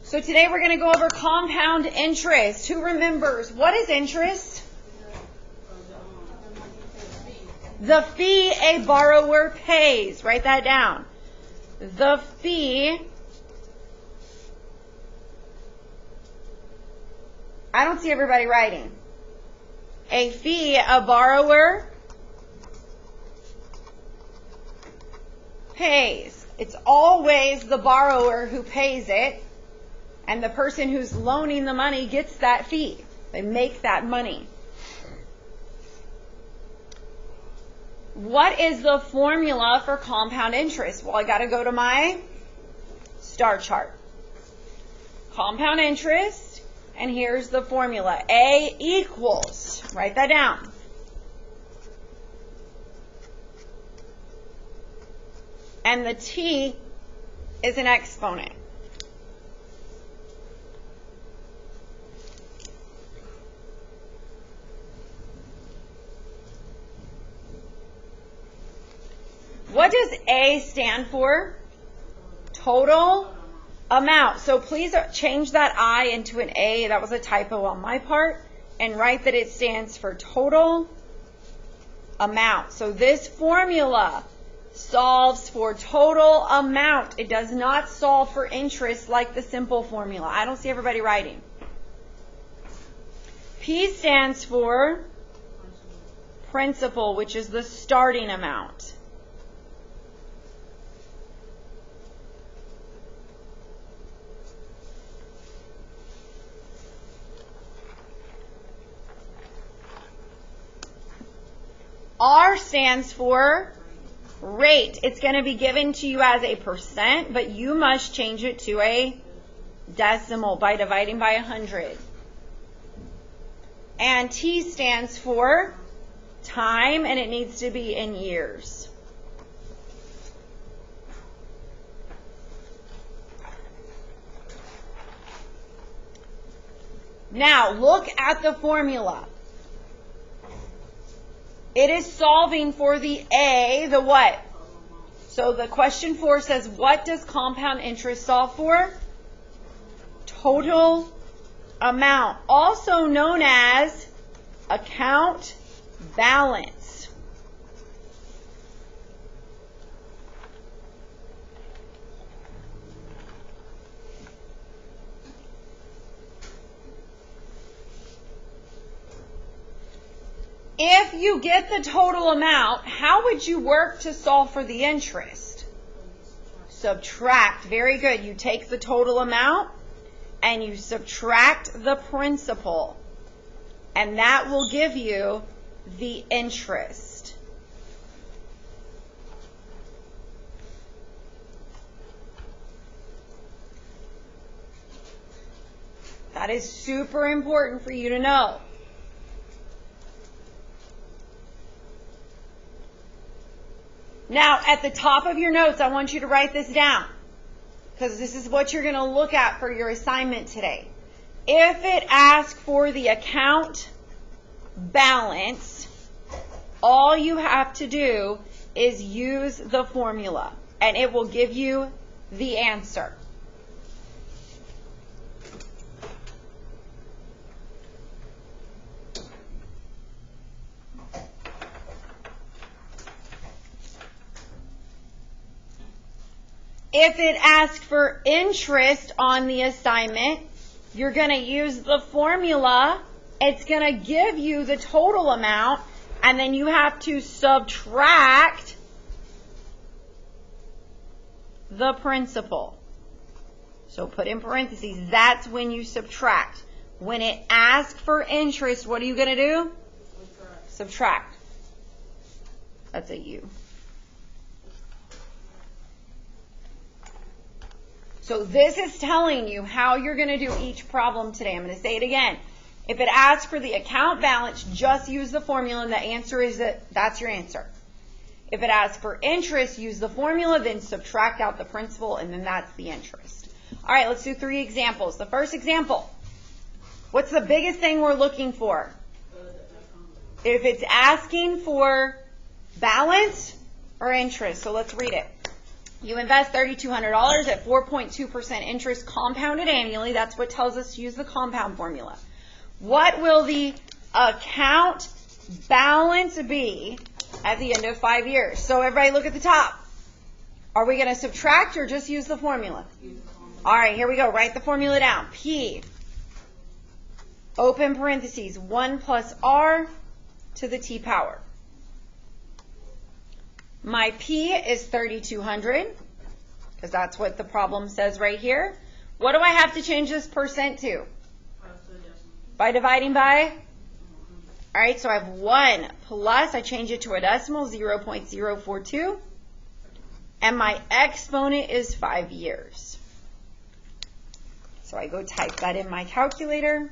So today we're going to go over compound interest. Who remembers? What is interest? The fee a borrower pays. Write that down. The fee. I don't see everybody writing. A fee a borrower pays. It's always the borrower who pays it, and the person who's loaning the money gets that fee. They make that money. What is the formula for compound interest? Well, I got to go to my star chart. Compound interest, and here's the formula. A equals, write that down. And the T is an exponent. What does A stand for? Total amount. So please change that I into an A. That was a typo on my part. And write that it stands for total amount. So this formula solves for total amount. It does not solve for interest like the simple formula. I don't see everybody writing. P stands for principal, which is the starting amount. R stands for rate. It's going to be given to you as a percent, but you must change it to a decimal by dividing by 100. And T stands for time, and it needs to be in years. Now, look at the formula. It is solving for the A, the what? So the question 4 says, what does compound interest solve for? Total amount, also known as account balance. If you get the total amount, how would you work to solve for the interest? Subtract. Very good. You take the total amount and you subtract the principal. And that will give you the interest. That is super important for you to know. Now, at the top of your notes, I want you to write this down, because this is what you're going to look at for your assignment today. If it asks for the account balance, all you have to do is use the formula, and it will give you the answer. If it asks for interest on the assignment, you're going to use the formula. It's going to give you the total amount, and then you have to subtract the principal. So put in parentheses, that's when you subtract. When it asks for interest, what are you going to do? Subtract. That's a U. So this is telling you how you're going to do each problem today. I'm going to say it again. If it asks for the account balance, just use the formula, and the answer is that's your answer. If it asks for interest, use the formula, then subtract out the principal, and then that's the interest. All right, let's do 3 examples. The first example, what's the biggest thing we're looking for? If it's asking for balance or interest. So let's read it. You invest $3,200 at 4.2% interest compounded annually. That's what tells us to use the compound formula. What will the account balance be at the end of 5 years? So everybody look at the top. Are we going to subtract or just use the formula? All right, here we go. Write the formula down. P, open parentheses, 1 plus R to the T power. My P is 3,200, because that's what the problem says right here. What do I have to change this percent to? By dividing by? All right, so I have 1 plus, I change it to a decimal, 0.042. And my exponent is 5 years. So I go type that in my calculator.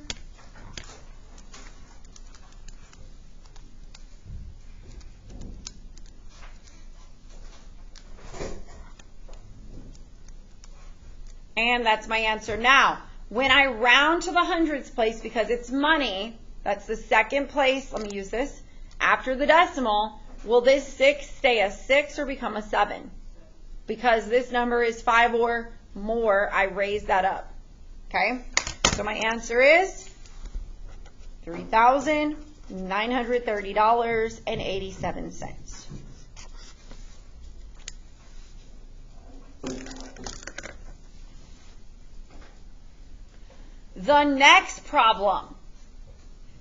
And that's my answer. Now, when I round to the hundredths place, because it's money, that's the second place, let me use this, after the decimal, will this 6 stay a 6 or become a 7? Because this number is 5 or more, I raise that up. Okay? So my answer is $3,930.87. The next problem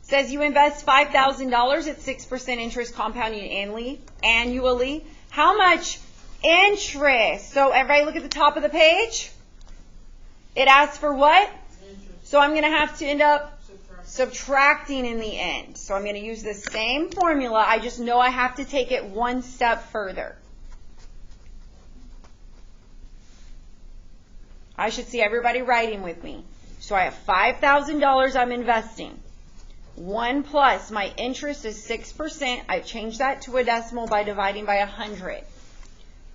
says you invest $5,000 at 6% interest compounding annually. How much interest? So everybody look at the top of the page. It asks for what? Interest. So I'm going to have to end up subtracting in the end. So I'm going to use the same formula. I just know I have to take it one step further. I should see everybody writing with me. So I have $5,000 I'm investing. 1 plus, my interest is 6%. I've changed that to a decimal by dividing by 100.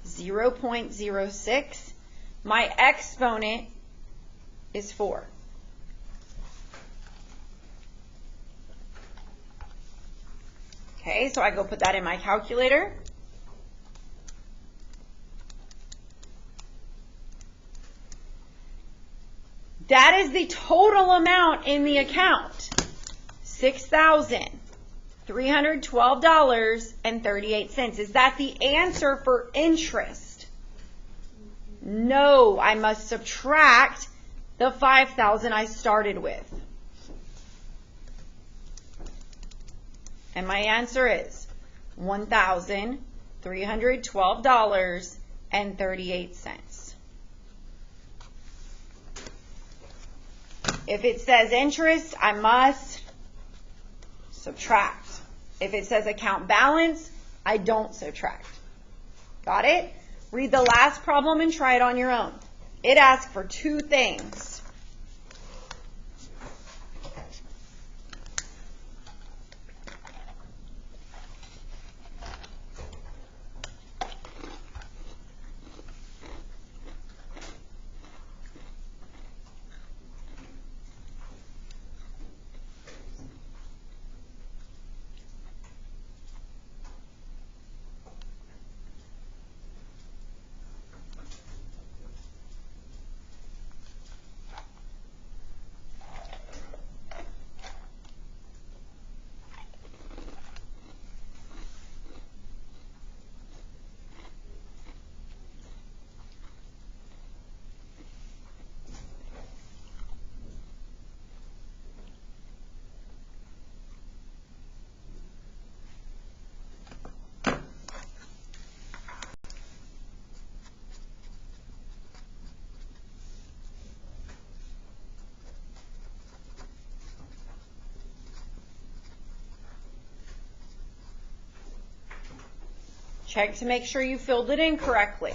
0.06. My exponent is 4. Okay, so I go put that in my calculator. That is the total amount in the account. $6,312.38. Is that the answer for interest? No, I must subtract the $5,000 I started with. And my answer is $1,312.38. If it says interest, I must subtract. If it says account balance, I don't subtract. Got it? Read the last problem and try it on your own. It asks for 2 things. Check to make sure you filled it in correctly.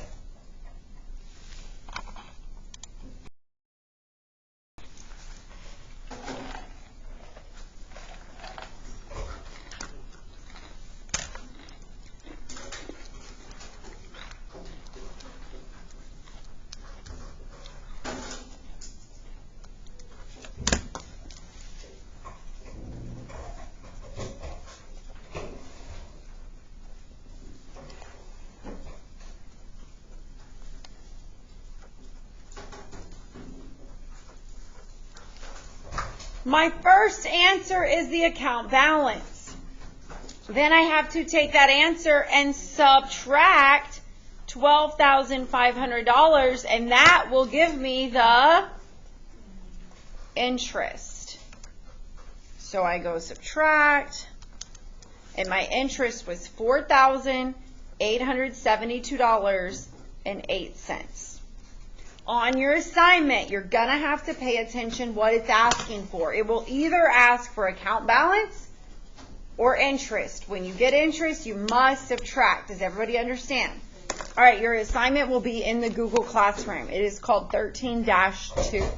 My first answer is the account balance. Then I have to take that answer and subtract $12,500, and that will give me the interest. So I go subtract, and my interest was $4,872.08. On your assignment, you're going to have to pay attention what it's asking for. It will either ask for account balance or interest. When you get interest, you must subtract. Does everybody understand? All right, your assignment will be in the Google Classroom. It is called 13-2.